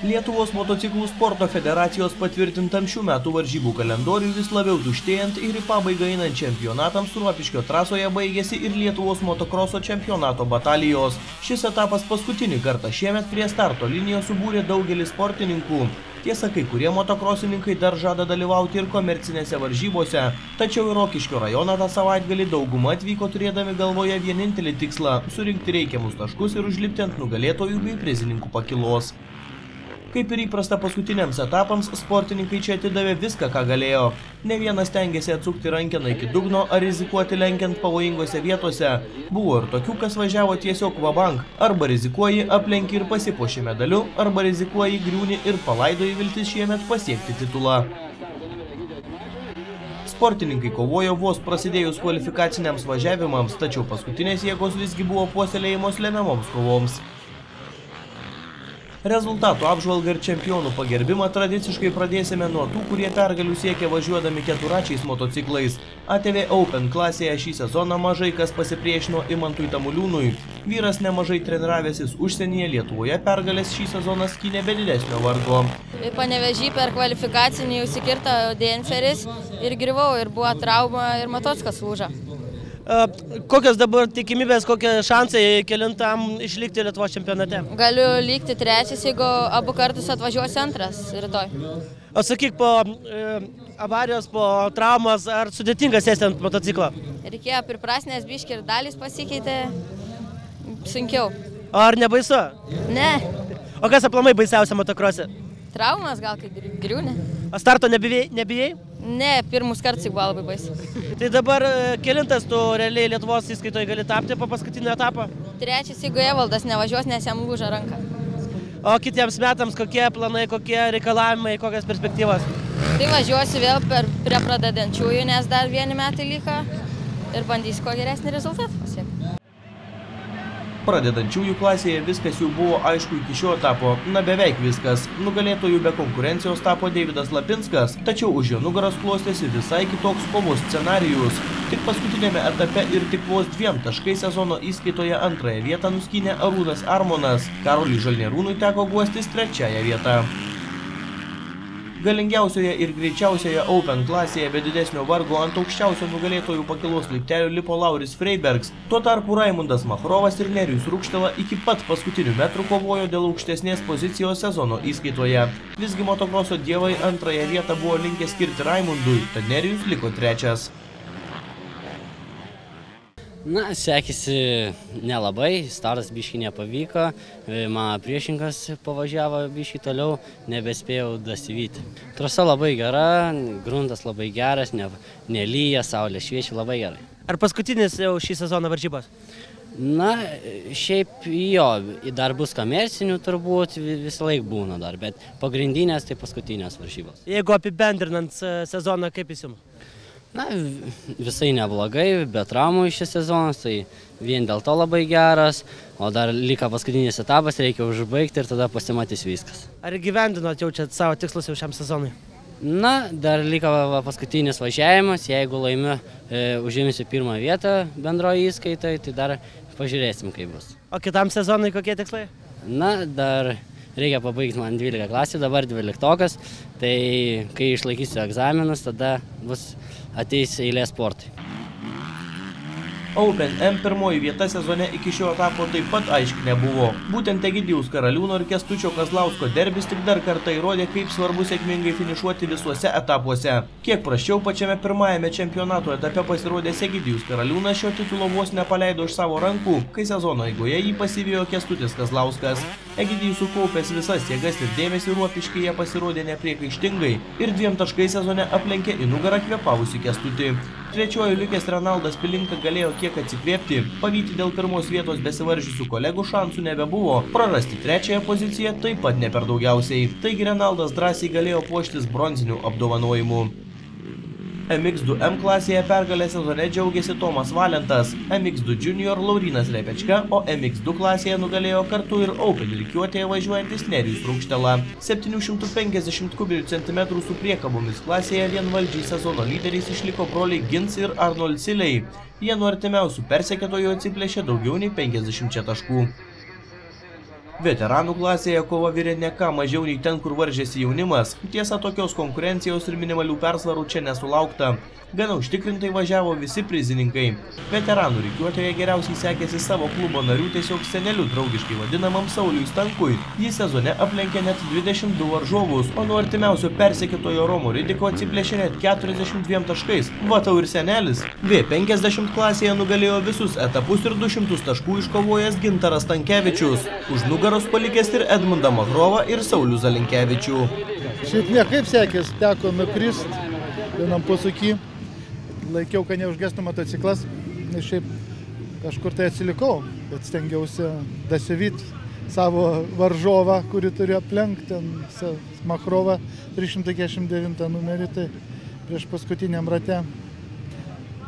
Lietuvos motociklų sporto federacijos patvirtintam šių metų varžybų kalendoriui vis labiau tuštėjant ir į pabaigą einant čempionatams Rokiškio trasoje baigėsi ir Lietuvos motokroso čempionato batalijos. Šis etapas paskutinį kartą šiemet prie starto linijos subūrė daugelį sportininkų. Tiesa, kai kurie motokrosininkai dar žada dalyvauti ir komercinėse varžybose, tačiau į Rokiškio rajoną tą savaitgalį dauguma atvyko turėdami galvoje vienintelį tikslą – surinkti reikiamus taškus ir užlipti ant nugalėtojų bei prizininkų pakylos. Kaip ir įprasta paskutiniams etapams, sportininkai čia atidavė viską, ką galėjo. Ne vienas stengiasi atsukti rankeną iki dugno ar rizikuoti lenkiant pavojingose vietose. Buvo ir tokių, kas važiavo tiesiog vabank. Arba rizikuoji, aplenki ir pasipuoši medaliu, arba rizikuoji, griūni ir palaidoji viltis šiemet pasiekti titulą. Sportininkai kovojo vos prasidėjus kvalifikaciniams važiavimams, tačiau paskutinės jėgos visgi buvo puoselėjimos lemiamoms kovoms. Rezultatų apžvalgą ir čempionų pagerbimą tradiciškai pradėsime nuo tų, kurie pergalių siekia važiuodami keturačiais motociklais. ATV Open klasėje šį sezoną mažai kas pasipriešino Imantui Tamuliūnui. Vyras nemažai treniravęsis užsienyje, Lietuvoje pergalės šį sezoną skynė be didesnio vargo. Panevėžy per kvalifikacinį jau sikirto Denferis ir griuvau ir buvo trauma ir motociklas lūžo. Kokios dabar tikimybės, kokie šansai kelintam išlikti Lietuvos čempionate? Galiu likti trečias, jeigu abu kartus atvažiuosi antras rytoj. O sakyk, po avarijos, po traumas, ar sudėtinga sėsti ant motociklo? Reikėjo priprasti, nes biškį ir dalys pasikeitė sunkiau. Ar nebaisu? Ne. O kas aplamai baisiausia motokrose? Traumas gal, kai griūni. O starto nebijai? Ne, pirmus kartus buvo labai baisu. Tai dabar kelintas tu realiai Lietuvos įskaitoje gali tapti po paskutinio etapą? Trečias, jeigu Evaldas nevažiuos, nes jam lūžo ranką. O kitiems metams kokie planai, kokie reikalavimai, kokios perspektyvos? Tai važiuosiu vėl prie pradedančiųjų, nes dar vieni metai liko ir bandysiu kuo geresnį rezultatą pasiekti. Pradedančiųjų klasėje viskas jau buvo aišku iki šio etapo, na beveik viskas. Nugalėtojų be konkurencijos tapo Deividas Lapinskas, tačiau už jo nugaros klostėsi visai kitoks kovos scenarijus. Tik paskutinėme etape ir tik vos 2 taškais sezono įskaitoje antrąją vietą nuskynė Arūnas Armonas. Karoliui Žalnierūnui teko guostis 3. vietą. Galingiausioje ir greičiausioje Open klasėje be didesnio vargo ant aukščiausio nugalėtojų pakylos laiptelio lipo Lauris Freibergs. Tuo tarpu Raimundas Machrovas ir Nerijus Rukštela iki pat paskutinių metrų kovojo dėl aukštesnės pozicijos sezono įskaitoje. Visgi motokroso dievai antrąją vietą buvo linkę skirti Raimundui, tad Nerijus liko 3. Na, sekėsi nelabai, startas biškį nepavyko, mano priešinkas pavažiavo biškį toliau, nebespėjau dasivyti. Trasa labai gera, gruntas labai geras, nelyja, saulė šviečia labai gerai. Ar paskutinis jau šį sezoną varžybos? Na, šiaip jo, dar bus komercinių turbūt, visą laiką būna dar, bet pagrindinės tai paskutinės varžybos. Jeigu apibendrinant sezoną, kaip jis jums? Na, visai neblogai, be traumų šis sezonas, tai vien dėl to labai geras, o dar liko paskutinis etapas, reikia užbaigti ir tada pasimatys viskas. Ar įgyvendinot jaučiat savo tikslus jau šiam sezonui? Na, dar liko paskutinis važiavimas, jeigu laimiu užimsiu 1. vietą bendroje įskaitai, tai dar pažiūrėsim, kaip bus. O kitam sezonui kokie tikslai? Na, dar reikia pabaigti man 12 klasių, dabar 12-okas, tai kai išlaikysiu egzaminus, tada ateis eilė sportui. Open M pirmoji vieta sezone iki šio etapo taip pat aiški nebuvo. Būtent Egidijaus Karaliūno ir Kęstučio Kazlausko derbis tik dar kartą įrodė, kaip svarbu sėkmingai finišuoti visuose etapuose. Kiek prasčiau pačiame pirmajame čempionato etape pasirodęs Egidijus Karaliūnas šio titulo vos nepaleido iš savo rankų, kai sezono eigoje jį pasivijo Kęstutis Kazlauskas. Egidijus sukaupęs visas jėgas ir dėmesį Rokiškyje pasirodė nepriekaištingai ir 2 taškais sezone aplenkė į nugarą kvėpavusį Kęstutį. Trečioji likęs Renaldas Pilinka galėjo kiek atsikvėpti, pavyti dėl 1. vietos besivaržysių kolegų šansų nebebuvo, prarasti 3. poziciją taip pat ne per daugiausiai. Taigi Renaldas drąsiai galėjo puoštis bronzinių apdovanojimų. MX2M klasėje pergalę sezone džiaugiasi Tomas Valentas, MX2 Junior Laurynas Repečka, o MX2 klasėje nugalėjo kartu ir Open rikiuotėje važiuojantis Nerijus Rukštela. 750 kubinių centimetrų su priekabomis klasėje vienvaldžiai sezono lyderiais išliko broliai Gins ir Arnold Siliai. Jie nuo artimiausių persekėtojų atsiplėšė daugiau nei 50 taškų. Veteranų klasėje kova virė ne ką mažiau nei ten, kur varžėsi jaunimas. Tiesa, tokios konkurencijos ir minimalių persvarų čia nesulaukta. Gana užtikrintai važiavo visi prizininkai. Veteranų rikiuotėje geriausiai sekėsi savo klubo narių tiesiog seneliu draugiškai vadinamam Sauliui Stankui. Jis sezone aplenkė net 22 varžovus, o nuo artimiausio persekėtojo Romo Ridiko atsiplėšė net 42 taškais. Va tau ir senelis. V50 klasėje nugalėjo visus etapus ir 200 taškų iškovojęs Gintaras Stankevičius. Už nugaros palikęs ir Edmundą Magrovą ir Saulių Zalinkevičių. Šiaip nekaip sekės, teko nukrist vienam posūkį. Laikiau, kad neužgestų motociklas, nes šiaip kažkur tai atsilikau, bet stengiausi dasivyti savo varžovą, kurį turiu aplenkti, Makrovą 349 numerį, tai prieš paskutiniam rate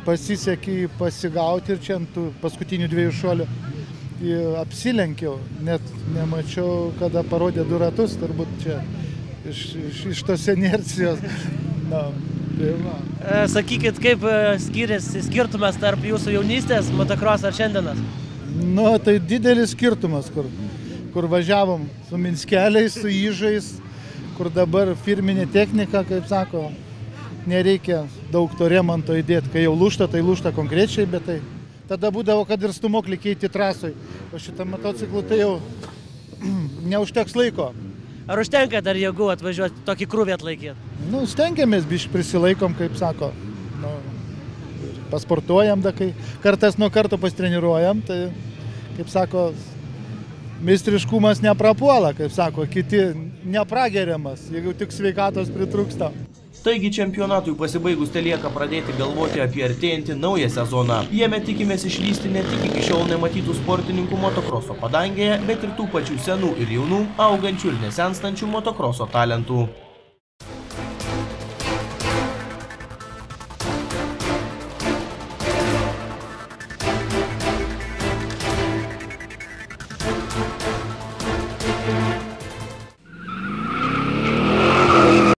pasisekė pasigauti ir čia ant tų paskutinių 2 šuolių apsilenkiau, net nemačiau, kada parodė 2 ratus, turbūt čia iš tos inercijos. Sakykit, kaip skiriasi skirtumas tarp jūsų jaunystės, motocross ar šiandienas? Nu, tai didelis skirtumas, kur važiavom su minskeliais, su įžais, kur dabar firminė technika, kaip sako, nereikia daug to remonto įdėti. Kai jau lūžta, tai lūžta konkrečiai, bet tai tada būdavo, kad ir stumoklį keiti trasoj. O šitą motociklų tai jau neužteks laiko. Ar užtenka dar jėgų atvažiuoti tokį krūvį atlaikyti? Nu, stengiamės, biškai prisilaikom, kaip sako. Nu, pasportuojam, da, kai kartas nuo karto pastreniruojam, tai, kaip sako, meistriškumas neprapuola, kaip sako, kiti neprageriamas, jeigu tik sveikatos pritrūksta. Taigi čempionatui pasibaigus telieka pradėti galvoti apie artėjantį naują sezoną. Jame tikimės išvysti ne tik iki šiol nematytų sportininkų motokroso padangėje, bet ir tų pačių senų ir jaunų, augančių ir nesenstančių motokroso talentų.